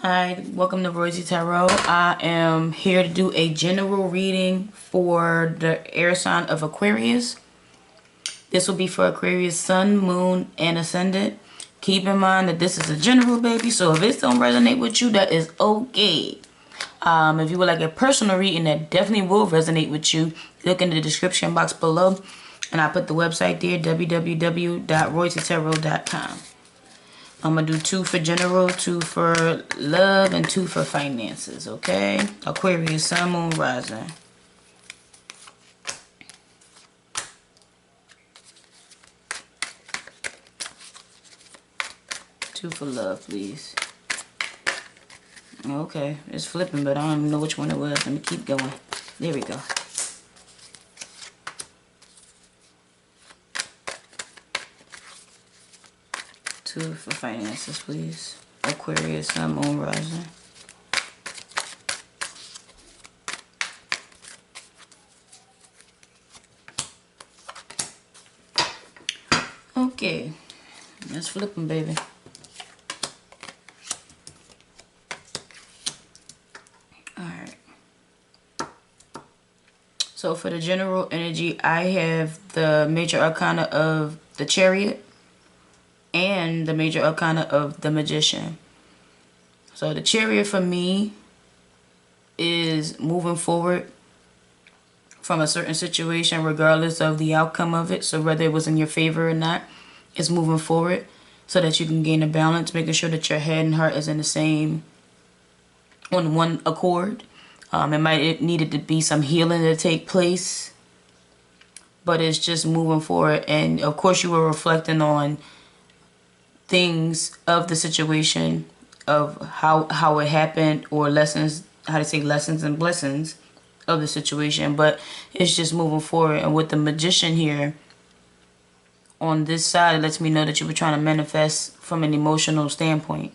Hi, welcome to Royalty Tarot. I am here to do a general reading for the air sign of Aquarius. This will be for Aquarius Sun, Moon, and Ascendant. Keep in mind that this is a general, baby, so if it don't resonate with you, that is okay. If you would like a personal reading that definitely will resonate with you, look in the description box below, and I put the website there, www.royaltytarot.com. I'm going to do 2 for general, 2 for love, and 2 for finances, okay? Aquarius, Sun, Moon, Rising. Two for love, please. Okay, it's flipping, but I don't even know which one it was. Let me keep going. There we go. Two for finances, please. Aquarius, Sun, Moon, Rising. Okay, let's flip them, baby. Alright. So for the general energy, I have the major arcana of the Chariot and the major arcana of the Magician. So the Chariot for me is moving forward from a certain situation regardless of the outcome of it. So whether it was in your favor or not, it's moving forward so that you can gain a balance, making sure that your head and heart is in the same, on one accord. It needed to be some healing to take place, but it's just moving forward. And of course you were reflecting on things of the situation, of how it happened, or lessons, lessons and blessings of the situation, but it's just moving forward. And with the Magician here on this side, it lets me know that you were trying to manifest from an emotional standpoint.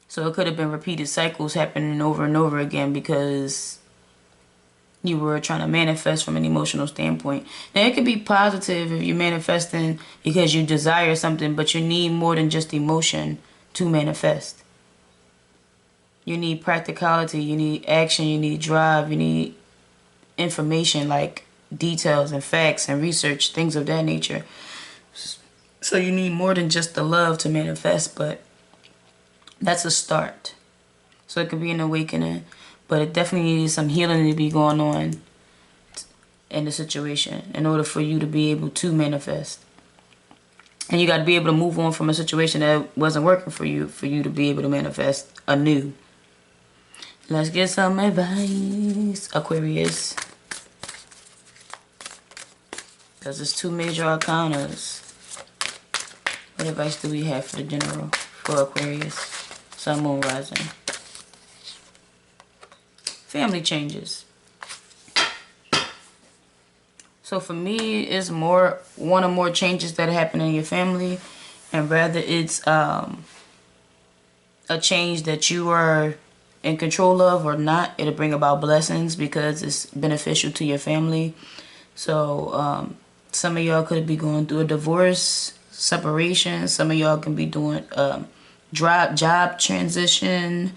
So it could have been repeated cycles happening over and over again because you were trying to manifest from an emotional standpoint. Now, it could be positive if you're manifesting because you desire something, but you need more than just emotion to manifest. You need practicality, you need action, you need drive, you need information like details and facts and research, things of that nature. So you need more than just the love to manifest, but that's a start. So it could be an awakening, but it definitely needs some healing to be going on in the situation in order for you to be able to manifest. And you got to be able to move on from a situation that wasn't working for you to be able to manifest anew. Let's get some advice, Aquarius. Because it's 2 major arcanas. What advice do we have for the general for Aquarius? Sun, Moon, Rising. Family changes. So for me, it's one or more changes that happen in your family, and rather it's a change that you are in control of or not, it'll bring about blessings because it's beneficial to your family. So some of y'all could be going through a divorce, separation. Some of y'all can be doing job transition,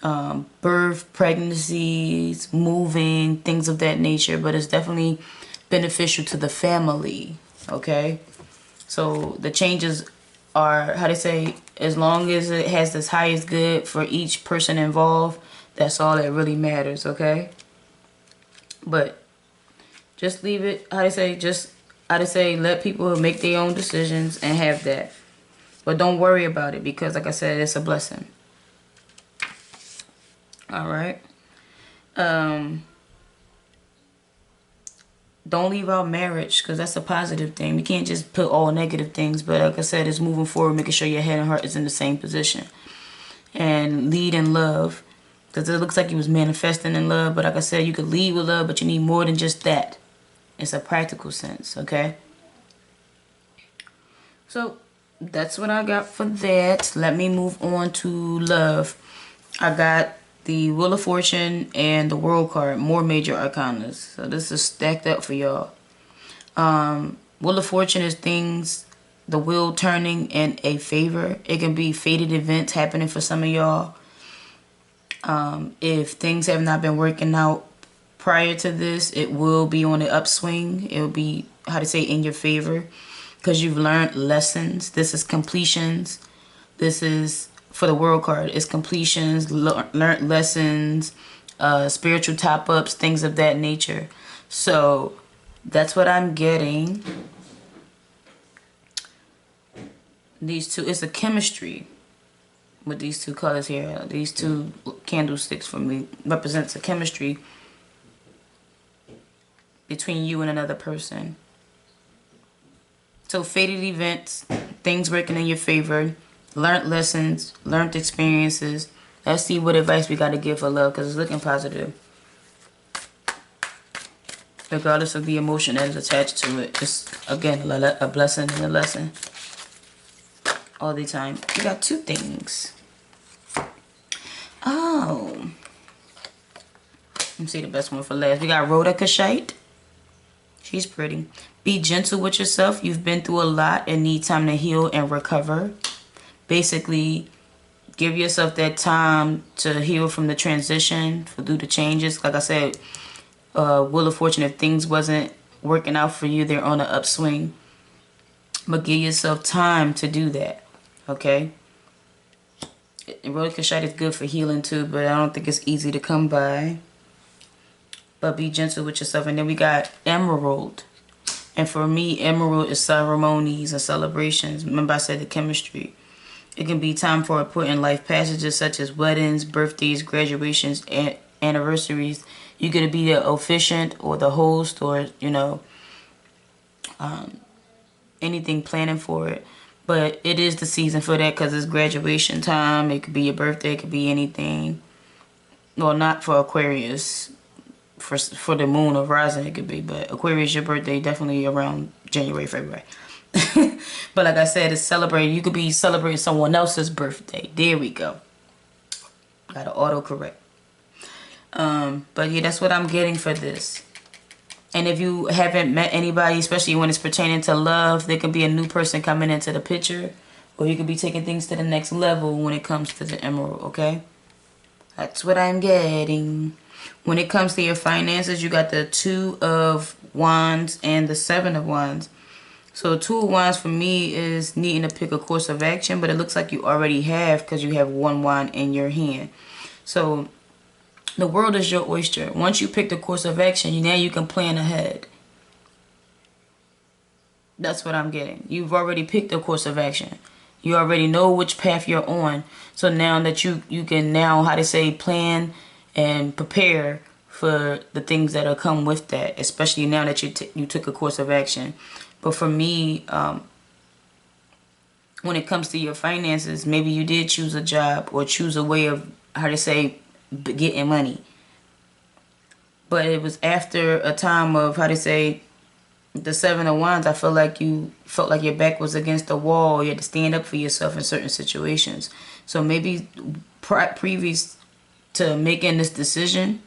birth, pregnancies, moving, things of that nature. But it's definitely beneficial to the family, okay? So the changes are, as long as it has this highest good for each person involved, that's all that really matters, okay? But just leave it, let people make their own decisions and have that. But don't worry about it because, like I said, it's a blessing. Alright? Don't leave out marriage because that's a positive thing. We can't just put all negative things. But like I said, it's moving forward, making sure your head and heart is in the same position. And lead in love. Because it looks like you was manifesting in love. But like I said, you could lead with love, but you need more than just that. It's a practical sense, okay? So that's what I got for that. Let me move on to love. I got the Wheel of Fortune and the World card, more major arcanas. So this is stacked up for y'all. Wheel of Fortune is things the wheel turning in a favor. It can be fated events happening for some of y'all. If things have not been working out prior to this, it will be on the upswing. It will be, how to say, in your favor, because you've learned lessons. This is completions. This is, for the world card, it's completions, learned lessons, spiritual top-ups, things of that nature. So that's what I'm getting. These two, it's a chemistry with these two colors here. These two candlesticks for me represents a chemistry between you and another person. So fated events, things working in your favor, learned lessons, learned experiences. Let's see what advice we got to give for love, because it's looking positive. Regardless of the emotion that is attached to it. Just, again, a blessing and a lesson. All the time. We got two things. Oh. Let me see the best one for last. We got Rhoda Kashite. She's pretty. Be gentle with yourself. You've been through a lot and need time to heal and recover. Basically, give yourself that time to heal from the transition, through the changes. Like I said, Wheel of Fortune, if things wasn't working out for you, they're on an upswing. But give yourself time to do that. Okay? Rhoda Kashite is good for healing too, but I don't think it's easy to come by. But be gentle with yourself. And then we got Emerald. And for me, Emerald is ceremonies and celebrations. Remember I said the chemistry. It can be time for important life passages such as weddings, birthdays, graduations, and anniversaries. You're going to be the officiant or the host, or, you know, anything planning for it. But it is the season for that because it's graduation time. It could be your birthday. It could be anything. Well, not for Aquarius. For the moon or rising it could be. But Aquarius, your birthday, definitely around January, February. But like I said, it's celebrating. You could be celebrating someone else's birthday. There we go. Got to autocorrect. But yeah, that's what I'm getting for this. And if you haven't met anybody, especially when it's pertaining to love, there could be a new person coming into the picture. Or you could be taking things to the next level when it comes to the Emerald, okay? That's what I'm getting. When it comes to your finances, you got the Two of Wands and the Seven of Wands. So Two of Wands for me is needing to pick a course of action, but it looks like you already have because you have one wand in your hand. So the world is your oyster. Once you pick the course of action, now you can plan ahead. That's what I'm getting. You've already picked the course of action. You already know which path you're on. So now that you can now, how to say, plan and prepare for the things that will come with that, especially now that you took a course of action. But for me, when it comes to your finances, maybe you did choose a job or choose a way of, how to say, getting money. But it was after a time of, how to say, the Seven of Wands. I feel like you felt like your back was against the wall. You had to stand up for yourself in certain situations. So maybe previous to making this decision,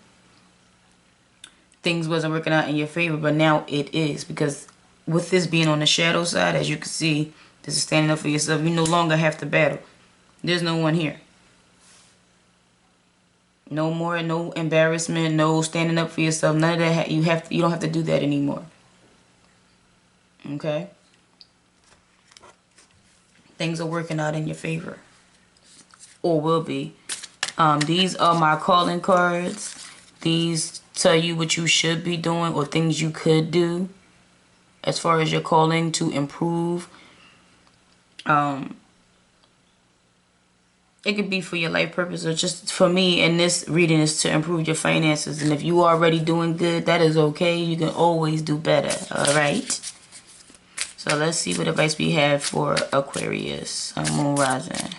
things wasn't working out in your favor, but now it is, because with this being on the shadow side, as you can see, this is standing up for yourself. You no longer have to battle. There's no one here. No more, no embarrassment, no standing up for yourself. None of that. You don't have to do that anymore. Okay? Things are working out in your favor. Or will be. These are my calling cards. These tell you what you should be doing or things you could do as far as your calling to improve. It could be for your life purpose, or just for me in this reading is to improve your finances. And if you are already doing good, that is okay. You can always do better. All right. So let's see what advice we have for Aquarius, Moon Rising.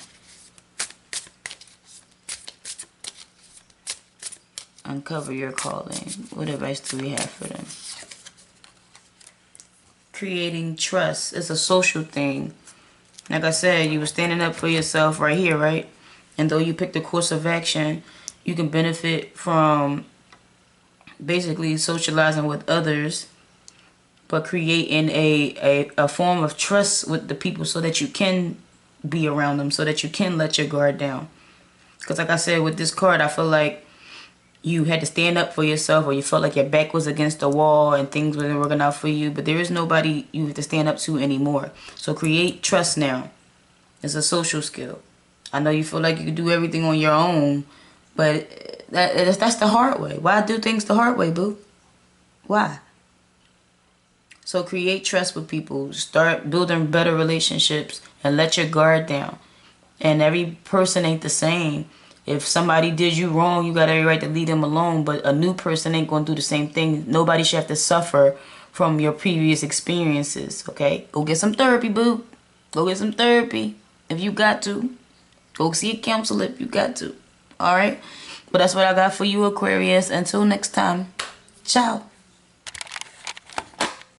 Uncover your calling. What advice do we have for them? Creating trust is a social thing. Like I said, you were standing up for yourself right here, right? And though you picked a course of action, you can benefit from basically socializing with others but creating a form of trust with the people so that you can be around them, so that you can let your guard down. Because like I said, with this card, I feel like you had to stand up for yourself, or you felt like your back was against the wall and things wasn't working out for you, but there is nobody you have to stand up to anymore. So create trust now. It's a social skill. I know you feel like you can do everything on your own, but that's the hard way. Why do things the hard way, boo? Why? So create trust with people. Start building better relationships and let your guard down. And every person ain't the same. If somebody did you wrong, you got every right to leave them alone. But a new person ain't going to do the same thing. Nobody should have to suffer from your previous experiences, okay? Go get some therapy, boo. Go get some therapy if you got to. Go see a counselor if you got to. All right? But that's what I got for you, Aquarius. Until next time. Ciao.